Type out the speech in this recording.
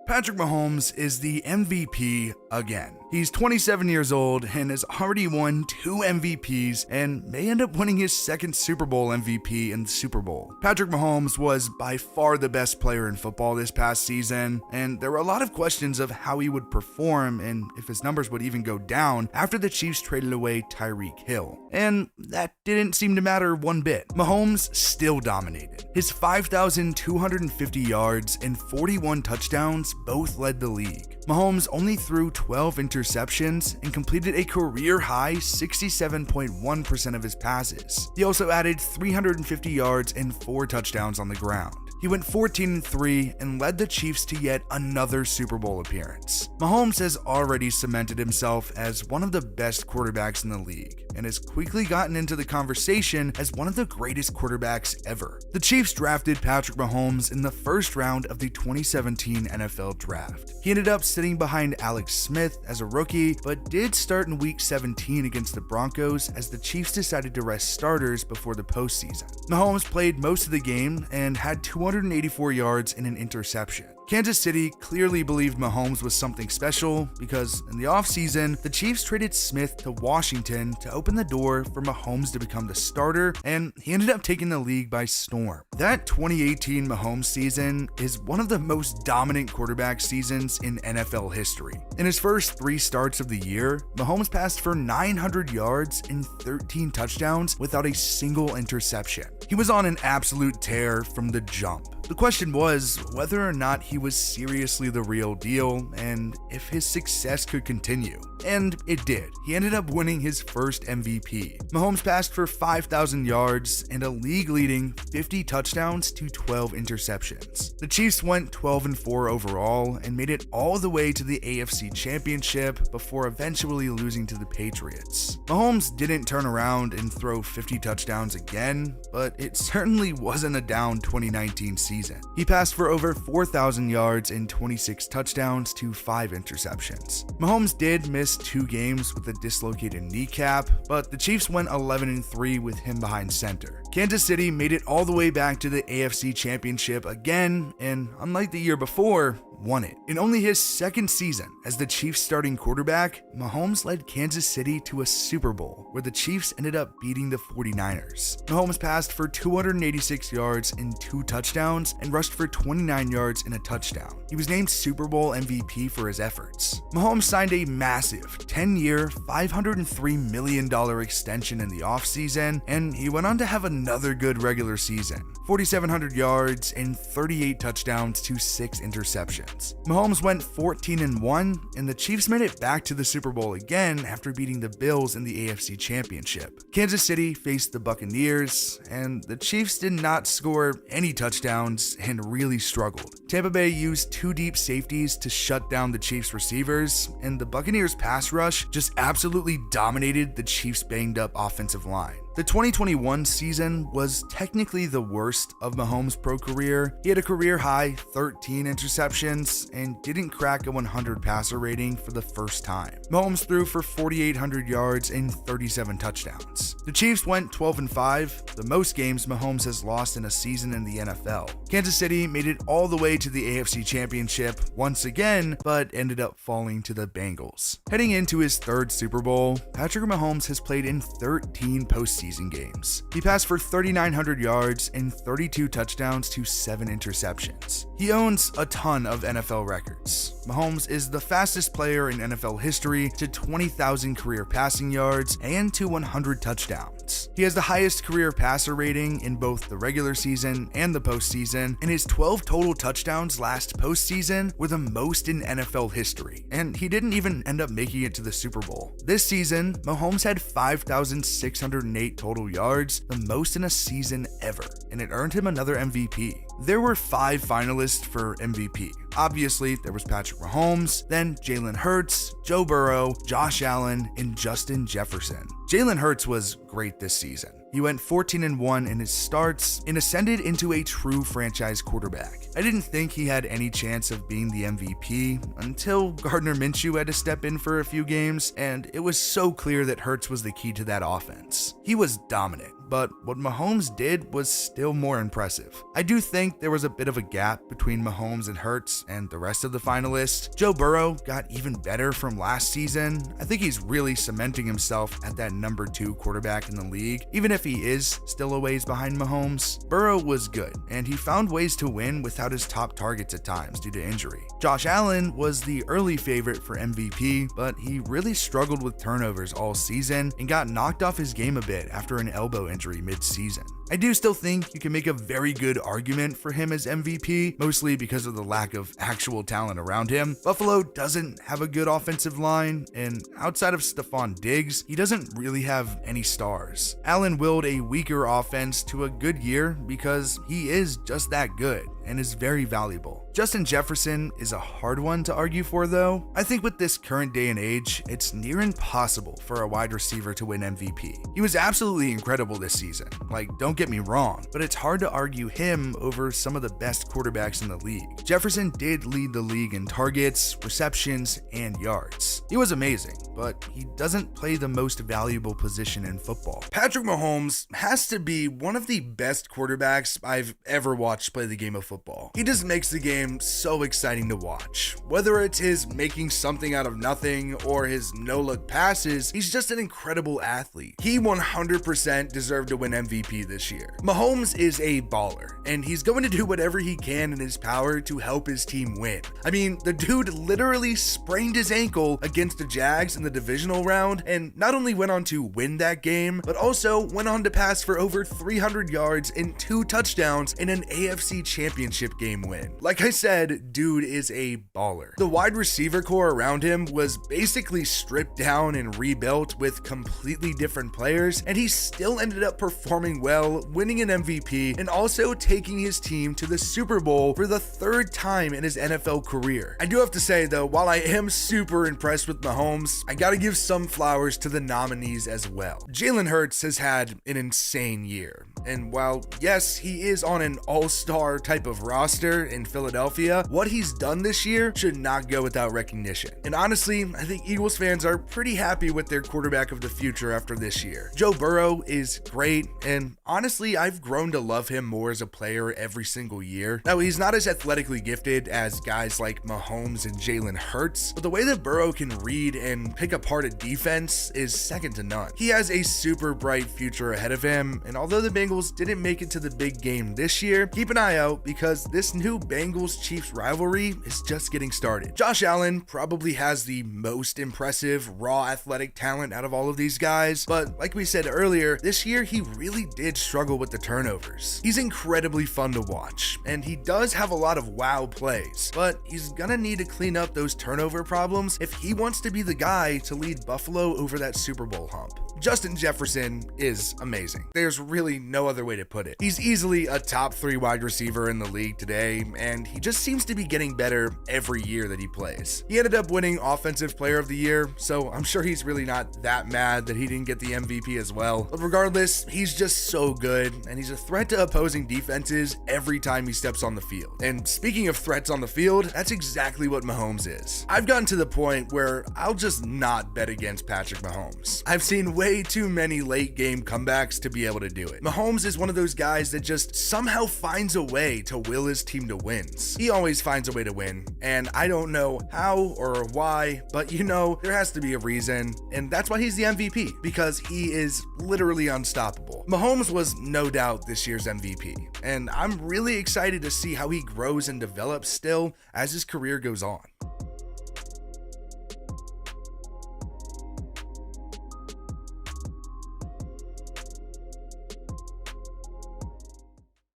Patrick Mahomes is the MVP again. He's 27 years old and has already won 2 MVPs and may end up winning his second Super Bowl MVP in the Super Bowl. Patrick Mahomes was by far the best player in football this past season, and there were a lot of questions of how he would perform and if his numbers would even go down after the Chiefs traded away Tyreek Hill. And that didn't seem to matter one bit. Mahomes still dominated. His 5,250 yards and 41 touchdowns both led the league. Mahomes only threw 12 interceptions and completed a career-high 67.1% of his passes. He also added 350 yards and 4 touchdowns on the ground. He went 14-3 and led the Chiefs to yet another Super Bowl appearance. Mahomes has already cemented himself as one of the best quarterbacks in the league and has quickly gotten into the conversation as one of the greatest quarterbacks ever. The Chiefs drafted Patrick Mahomes in the first round of the 2017 NFL Draft. He ended up sitting behind Alex Smith as a rookie, but did start in Week 17 against the Broncos as the Chiefs decided to rest starters before the postseason. Mahomes played most of the game and had 284 yards and an interception. Kansas City clearly believed Mahomes was something special because in the offseason, the Chiefs traded Smith to Washington to open the door for Mahomes to become the starter, and he ended up taking the league by storm. That 2018 Mahomes season is one of the most dominant quarterback seasons in NFL history. In his first 3 starts of the year, Mahomes passed for 900 yards and 13 touchdowns without a single interception. He was on an absolute tear from the jump. The question was whether or not he was seriously the real deal and if his success could continue. And it did. He ended up winning his first MVP. Mahomes passed for 5,000 yards and a league-leading 50 touchdowns to 12 interceptions. The Chiefs went 12-4 overall and made it all the way to the AFC Championship before eventually losing to the Patriots. Mahomes didn't turn around and throw 50 touchdowns again, but it certainly wasn't a down 2019 season. He passed for over 4,000 yards and 26 touchdowns to 5 interceptions. Mahomes did miss 2 games with a dislocated kneecap, but the Chiefs went 11-3 with him behind center. Kansas City made it all the way back to the AFC Championship again, and unlike the year before, won it. In only his second season as the Chiefs starting quarterback, Mahomes led Kansas City to a Super Bowl where the Chiefs ended up beating the 49ers. Mahomes passed for 286 yards and 2 touchdowns and rushed for 29 yards and a touchdown. He was named Super Bowl MVP for his efforts. Mahomes signed a massive 10-year, $503 million extension in the offseason, and he went on to have another good regular season. 4,700 yards and 38 touchdowns to 6 interceptions. Mahomes went 14-1, and the Chiefs made it back to the Super Bowl again after beating the Bills in the AFC Championship. Kansas City faced the Buccaneers, and the Chiefs did not score any touchdowns and really struggled. Tampa Bay used 2 deep safeties to shut down the Chiefs receivers, and the Buccaneers pass rush just absolutely dominated the Chiefs' banged-up offensive line. The 2021 season was technically the worst of Mahomes' pro career. He had a career-high 13 interceptions and didn't crack a 100 passer rating for the first time. Mahomes threw for 4,800 yards and 37 touchdowns. The Chiefs went 12-5, the most games Mahomes has lost in a season in the NFL. Kansas City made it all the way to the AFC Championship once again, but ended up falling to the Bengals. Heading into his 3rd Super Bowl, Patrick Mahomes has played in 13 postseason games. He passed for 3,900 yards and 32 touchdowns to 7 interceptions. He owns a ton of NFL records. Mahomes is the fastest player in NFL history to 20,000 career passing yards and to 100 touchdowns. He has the highest career passer rating in both the regular season and the postseason, and his 12 total touchdowns last postseason were the most in NFL history, and he didn't even end up making it to the Super Bowl. This season, Mahomes had 5,608 total yards, the most in a season ever, and it earned him another MVP. There were 5 finalists for MVP. Obviously, there was Patrick Mahomes, then Jalen Hurts, Joe Burrow, Josh Allen, and Justin Jefferson. Jalen Hurts was great this season. He went 14-1 in his starts and ascended into a true franchise quarterback. I didn't think he had any chance of being the MVP until Gardner Minshew had to step in for a few games, and it was so clear that Hurts was the key to that offense. He was dominant, but what Mahomes did was still more impressive. I do think there was a bit of a gap between Mahomes and Hurts and the rest of the finalists. Joe Burrow got even better from last season. I think he's really cementing himself at that number 2 quarterback in the league, even if he is still a ways behind Mahomes. Burrow was good, and he found ways to win without his top targets at times due to injury. Josh Allen was the early favorite for MVP, but he really struggled with turnovers all season and got knocked off his game a bit after an elbow injury mid-season. I do still think you can make a very good argument for him as MVP, mostly because of the lack of actual talent around him. Buffalo doesn't have a good offensive line, and outside of Stephon Diggs, he doesn't really have any stars. Allen willed a weaker offense to a good year because he is just that good and is very valuable. Justin Jefferson is a hard one to argue for though. I think with this current day and age, it's near impossible for a wide receiver to win MVP. He was absolutely incredible this season, like don't get me wrong, but it's hard to argue him over some of the best quarterbacks in the league. Jefferson did lead the league in targets, receptions, and yards. He was amazing, but he doesn't play the most valuable position in football. Patrick Mahomes has to be one of the best quarterbacks I've ever watched play the game of football. He just makes the game so exciting to watch. Whether it's his making something out of nothing or his no-look passes, he's just an incredible athlete. He 100% deserved to win MVP this year. Mahomes is a baller, and he's going to do whatever he can in his power to help his team win. I mean, the dude literally sprained his ankle against the Jags in the divisional round, and not only went on to win that game, but also went on to pass for over 300 yards and 2 touchdowns in an AFC Championship game win. Like I said, dude is a baller. The wide receiver core around him was basically stripped down and rebuilt with completely different players, and he still ended up performing well, winning an MVP, and also taking his team to the Super Bowl for the 3rd time in his NFL career. I do have to say though, while I am super impressed with Mahomes, I gotta give some flowers to the nominees as well. Jalen Hurts has had an insane year, and while yes, he is on an all-star type of roster in Philadelphia, what he's done this year should not go without recognition. And honestly, I think Eagles fans are pretty happy with their quarterback of the future after this year. Joe Burrow is great, and honestly, I've grown to love him more as a player every single year. Now, he's not as athletically gifted as guys like Mahomes and Jalen Hurts, but the way that Burrow can read and pick apart a defense is second to none. He has a super bright future ahead of him, and although the Bengals didn't make it to the big game this year, keep an eye out because this new Bengals-Chiefs rivalry is just getting started. Josh Allen probably has the most impressive raw athletic talent out of all of these guys, but like we said earlier, this year he really did struggle with the turnovers. He's incredibly fun to watch, and he does have a lot of wow plays, but he's gonna need to clean up those turnover problems if he wants to be the guy to lead Buffalo over that Super Bowl hump. Justin Jefferson is amazing. There's really no other way to put it. He's easily a top 3 wide receiver in the league today, and he just seems to be getting better every year that he plays. He ended up winning Offensive Player of the Year, so I'm sure he's really not that mad that he didn't get the MVP as well. But regardless, he's just so good, and he's a threat to opposing defenses every time he steps on the field. And speaking of threats on the field, that's exactly what Mahomes is. I've gotten to the point where I'll just not bet against Patrick Mahomes. I've seen way too many late game comebacks to be able to do it. Mahomes is one of those guys that just somehow finds a way to will his team to wins. He always finds a way to win, and I don't know how or why, but you know, there has to be a reason, and that's why he's the MVP, because he is literally unstoppable. Mahomes was no doubt this year's MVP, and I'm really excited to see how he grows and develops still as his career goes on.